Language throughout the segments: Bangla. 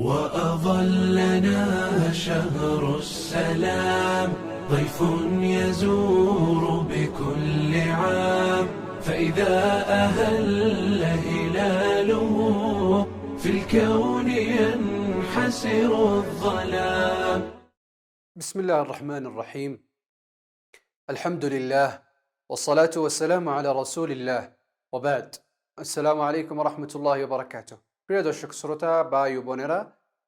وأظلنا شهر السلام ضيف يزور بكل عام فإذا أهل هلاله في الكون ينحسر الظلام. بسم الله الرحمن الرحيم. الحمد لله والصلاة والسلام على رسول الله وبعد. السلام عليكم ورحمة الله وبركاته. প্রিয় দর্শক শ্রোতা ভাই ও বোনেরা,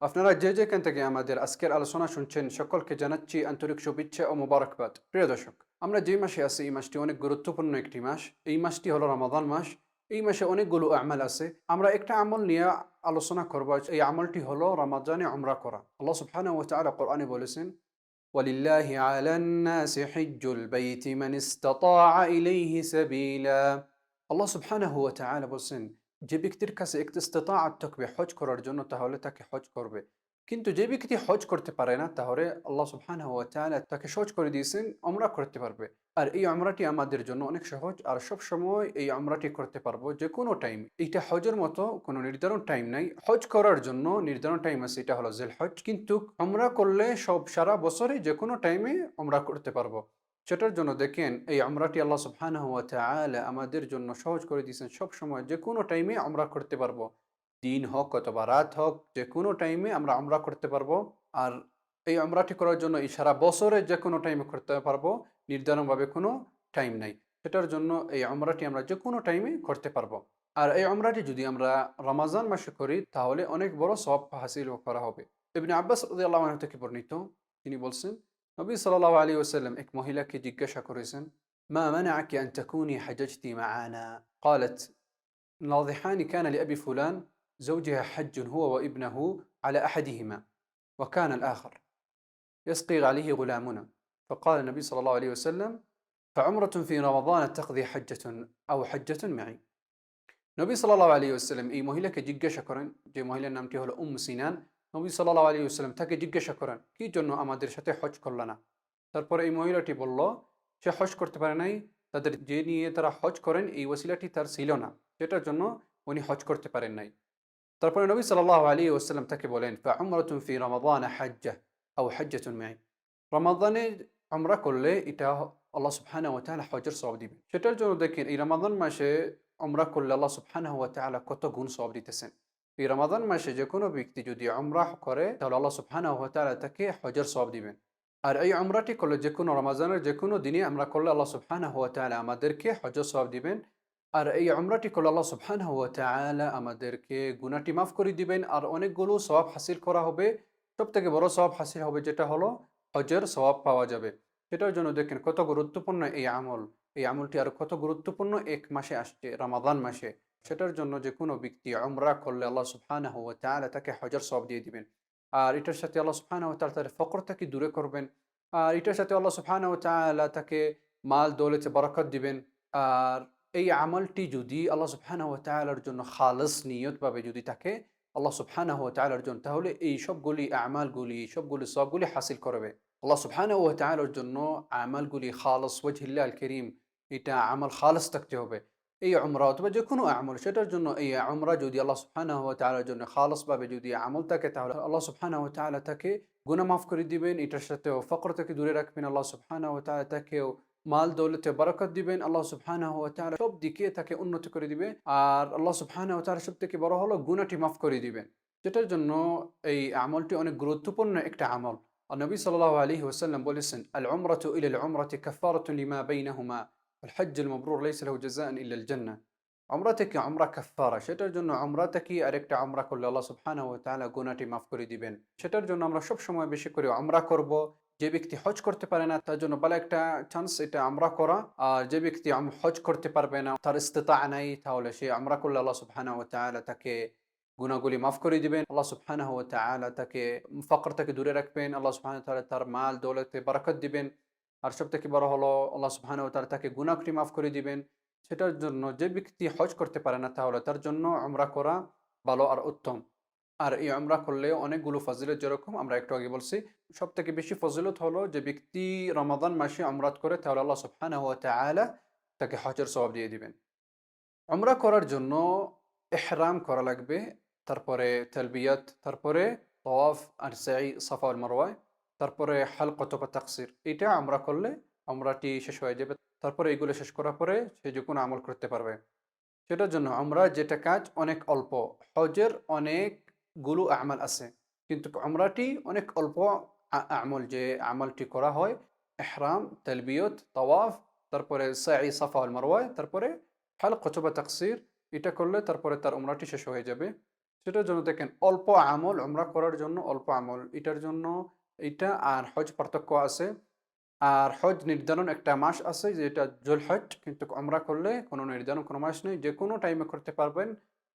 আপনারা যে যেখান থেকে আমাদের আজকের আলোচনা শুনছেন সকলকে জানাচ্ছি আন্তরিক শুভেচ্ছা ও মোবারকবাদ। প্রিয় দর্শক, আমরা যে মাসে আছি এই মাসটি অনেক গুরুত্বপূর্ণ একটি মাস। এই মাসটি হলো রমাদান মাস। এই মাসে অনেকগুলো আমল আছে। আমরা একটা আমল নিয়ে আলোচনা করব। এই আমলটি হলো রমাদানে উমরা করা। আল্লাহ সুবহানাহু ওয়া তাআলা কোরআনে বলেছেন, وَلِلَّهِ عَلَى النَّاسِ حِجُّ الْبَيْتِ مَنِ اسْتَطَاعَ إِلَيْهِ سَبِيلًا। আল্লাহ সুবহানাহু ওয়া তাআলা বলেন, যে ব্যক্তির কাছে একটি ইস্তিতাআত থাকবে হজ করার জন্য তাহলে তাকে হজ করবে। কিন্তু যে ব্যক্তি হজ করতে পারে না তাহলে আল্লাহ সুবহানাহু ওয়া তাআলা তাকে সহজ করে দিয়েছেন, উমরা করতে পারবে। আর এই উমরাটি আমাদের জন্য অনেক সহজ, আর সব সময় এই উমরাটি করতে পারবো যে কোনো টাইম। এটা হজের মতো কোনো নির্ধারণ টাইম নাই। হজ করার জন্য নির্ধারণ টাইম আছে, এটা হলো জিলহজ। কিন্তু উমরা করলে সব সারা বছরে যে কোনো টাইমে উমরা করতে পারবো। সেটার জন্য দেখেন এই উমরাটি আল্লাহ সুবহানাহু ওয়া তাআলা আমাদের জন্য সহজ করে দিয়েছেন। সব সময় যে কোনো টাইমে উমরা করতে পারবো। দিন হোক অথবা রাত হোক, যে কোনো টাইমে আমরা উমরা করতে পারবো। আর এই উমরাটি করার জন্য এই সারা বছরে যে কোনো টাইমে করতে পারবো, নির্ধারণভাবে কোনো টাইম নাই। সেটার জন্য এই উমরাটি আমরা যে কোনো টাইমে করতে পারবো। আর এই উমরাটি যদি আমরা রমাজান মাসে করি তাহলে অনেক বড় সওয়াব হাসিল করা হবে। ইবনে আব্বাস রাদিয়াল্লাহু আনহু থেকে বর্ণিত, তিনি বলছেন, নবী সাল্লাল্লাহু আলাইহি ওয়াসাল্লাম এক মহিলাকে জিজ্ঞাসা করেছেন, মা মানা'কি আন তাকুনি হাজাজতি মা'ানা? قالت ناضحان كان لأبي فلان زوجها حج هو وابنه على أحدهما وكان الآخر يسقي عليه غلامنا. فقال النبي صلى الله عليه وسلم فعمرة في رمضان تقضي حجة أو حجة معي. নবী সাল্লাল্লাহু আলাইহি ওয়াসাল্লাম এই মহিলাকে জিজ্ঞাসা করেন, যে মহিলার নামটি হলো সিনান। নবী সাল্লাল্লাহু আলাইহি ওয়াসাল্লাম তাকে জিজ্ঞাসা করেন, কি জন্য আমাদের সাথে হজ করল না? তারপরে এই মহিলাটি বলল, সে হজ করতে পারে নাই। তাদের যে নিয়ে তারা হজ করেন এই ওসিলাটি তার ছিল না, সেটার জন্য উনি হজ করতে পারেন নাই। তারপরে নবী সাল্লাল্লাহু আলাইহি ওয়াসাল্লাম তাকে বলেন, ফাউমরাতুন ফি রমাদান হাজ্জাহ আও হাজ্জাতুন মাই। রমাদানে উমরা করলে এটা আল্লাহ সুবহানাহু ওয়া তাআলা হজের সওয়াব দিবেন। সেটার জন্য দেখেন এই রমাদান মাসে উমরা করলে আল্লাহ সুবহানাহু ওয়া তাআলা কত গুণ সওয়াব দিতেছেন। এই রমাদান মাসে যে কোনো ব্যক্তি যদি উমরা করে তাহলে আল্লাহ সুবহানাহু ওয়া তাআলা তাকে হজের সওয়াব দিবেন। আর এই উমরাটি করলে যে কোনো রমাদানের যে কোনো দিনে আমরা করলে আল্লাহ সুবহানাহু ওয়া তাআলা আমাদেরকে হজের সওয়াব দিবেন। আর এই উমরাটি করলে আল্লাহ সুবহানাহু ওয়া তাআলা আমাদেরকে গুনাহটি মাফ করে দিবেন, আর অনেকগুলো সওয়াব হাসিল করা হবে। সবথেকে বড় সওয়াব হাসিল হবে যেটা হলো হজের সওয়াব পাওয়া যাবে। সেটার জন্য দেখেন কত গুরুত্বপূর্ণ এই আমল। এই আমলটি আর কত গুরুত্বপূর্ণ এক মাসে আসছে, রমাদান মাসে। সেটার জন্য যে কোনো ব্যক্তি উমরা করলে আল্লাহ সুবহানাহু ওয়া তাআলা তাকে হজের সওয়াব দিয়ে দিবেন। আর এটার সাথে আল্লাহ সুবহানাহু ওয়া তাআলা তার ফকর থেকে দূরে করবেন। আর এটার সাথে আল্লাহ সুবহানাহু ওয়া তাআলা তাকে মাল দৌলতে বরকত দিবেন। আর এই আমলটি যদি আল্লাহ সুবহানাহু ওয়া তাআলার জন্য খালিস নিয়তভাবে যদি থাকে আল্লাহ সুবহানাহু ওয়া তাআলার জন্য, তাহলে এই সবগুলি আমালগুলি সবগুলি সবগুলি হাসিল করবে। আল্লাহ সুবহানাহু ওয়া তাআলার জন্য আমালগুলি খালিস ওয়াজহিল্লাহিল কারীম, এটা আমল খালিস থাকতে হবে। এই উমরা অথবা যে কোনো আমল, সেটার জন্য এই উমরা যদি আল্লাহ সুবহানাহু ওয়া তাআলার জন্য খালিসভাবে যদি আমল থাকে তাহলে আল্লাহ সুবহানাহু ওয়া তাআলা তাকে গুনাহ মাফ করে দিবেন। এটার সাথেও ফকর থেকে দূরে রাখবেন। আল্লাহ সুবহানাহু ওয়া তাআলা তাকেও মাল দৌলতে বরকত দিবেন। আল্লাহ সুবহানাহু ওয়া তাআলা সব দিকে তাকে উন্নতি করে দিবে। আর আল্লাহ সুবহানাহু ওয়া তাআলা সবথেকে বড় হলো গুনাহটি মাফ করে দিবেন। যেটার জন্য এই আমলটি অনেক গুরুত্বপূর্ণ একটা আমল। আর নবী সাল্লাল্লাহু আলাইহি ওয়াসাল্লাম বলেছেন, আল উমরাতু ইলাল উমরাতি কাফারাতুন লিমা বাইনাহুমা ওয়াল হজ্জুল মাবরুর লাইসা লাহু জাযাআন ইল্লাল জান্নাহ। উমরা থেকে উমরা কাফারা, সেটার জন্য উমরা থেকে আরেকটা উমরা করলে আল্লাহ সুবহানাহু ওয়া তাআলা গুনাহটি মাফ করে দিবেন। সেটার জন্য আমরা সব সময় বেশি করে উমরা করব। যে ব্যক্তি হজ করতে পারে না তার জন্য ভালো একটা চান্স এটা উমরা করা। আর যে ব্যক্তি হজ করতে পারবে না, তার ইস্তিতা নাই, তাহলে সে উমরা করলে আল্লাহ সুবহানাহু ওয়া তাআলা তাকে গুনাহগুলি মাফ করে দিবেন। আল্লাহ সুবহানাহু ওয়া তাআলা তাকে ফকর থেকে দূরে রাখবেন। আল্লাহ সুবহানাহু ওয়া তাআলা তার মাল দৌলতে বরকত দিবেন। আর সবথেকে বড় হলো আল্লাহ সুবহানাহু ওয়া তাআলা তাকে গুনাহটি মাফ করে দিবেন। সেটার জন্য যে ব্যক্তি হজ করতে পারে না তাহলে তার জন্য উমরা করা ভালো আর উত্তম। আর এই উমরা করলে অনেকগুলো ফজিলত, যেরকম আমরা একটু আগে বলছি, সবথেকে বেশি ফজিলত হলো যে ব্যক্তি রমাদান মাসে উমরাত করে তাহলে আল্লাহ সুবহানাহু ওয়া তাআলা তাকে হজের সওয়াব দিয়ে দিবেন। উমরা করার জন্য ইহরাম করা লাগবে, তারপরে তালবিয়াত, তারপরে তাওয়াফ আর সাই সাফা ওয়াল মারওয়ায়, তারপরে হালকাতু ওয়া তাকসির, এটা আমরা করলে উমরাটি শেষ হয়ে যাবে। তারপরে এগুলো শেষ করার পরে সে যে কোনো আমল করতে পারবে। সেটার জন্য আমরা যেটা কাজ অনেক অল্প, হজের অনেকগুলো আমাল আছে, কিন্তু উমরাটি অনেক অল্প আমল, যে আমলটি করা হয় ইহরাম, তালবিয়ত, তাওয়াফ, তারপরে সাই সাফা ওয়াল মারওয়ায়, তারপরে হালকাতু ওয়া তাকসির, এটা করলে তারপরে তার উমরাটি শেষ হয়ে যাবে। সেটার জন্য দেখেন অল্প আমল, উমরা করার জন্য অল্প আমল, এটার জন্য এটা আর হজ পার্থক্য আছে। আর হজ নির্ধারণ একটা মাস আছে, যেটা জুলহজ, কিন্তু উমরা করলে কোনো নির্ধারণ কোনো মাস নেই, যে কোনো টাইমে করতে পারবেন।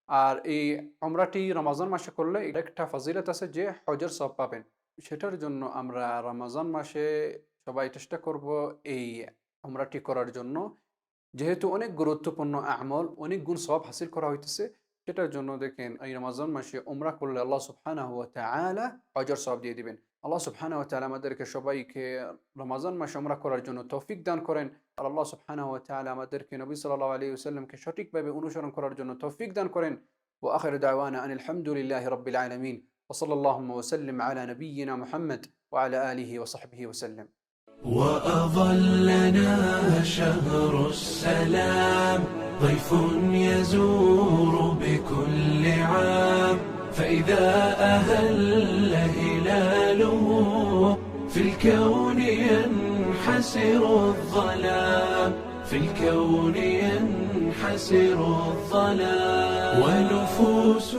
আর এই উমরাটি রমজান মাসে করলে এটা একটা ফজিলত আছে যে হজের সব পাবেন। সেটার জন্য আমরা রমজান মাসে সবাই চেষ্টা করব এই উমরাটি করার জন্য, যেহেতু অনেক গুরুত্বপূর্ণ আমল, অনেক গুণ সওয়াব হাসিল করা হইতেছে। সেটার জন্য দেখেন এই রমজান মাসে উমরা করলে আল্লাহ সুবহানাহু ওয়া তাআলা আজর সওয়াব দিয়ে দিবেন। আল্লাহ সুবহানাহু ওয়া তাআলা আমাদেরকে সবাইকে রমজান মাসে উমরা করার জন্য তৌফিক দান করেন। আর আল্লাহ সুবহানাহু ওয়া তাআলা আমাদেরকে নবী সাল্লাল্লাহু আলাইহি ওয়াসাল্লামকে সঠিকভাবে অনুসরণ করার জন্য তৌফিক দান করেন। ওয়া আখিরু দাওয়ানা আনিল হামদুলিল্লাহি রাব্বিল আলামিন ওয়া সাল্লাল্লাহু ওয়া সাল্লিম আলা নাবিয়্যিনা মুহাম্মদ ওয়া আলা আলিহি ওয়া সাহবিহি ওয়া সাল্লাম। وأظلنا شهر السلام، ضيف يزور بكل عام، فإذا أهل هلاله في الكون ينحسر الظلام، في الكون ينحسر الظلام، ونفوس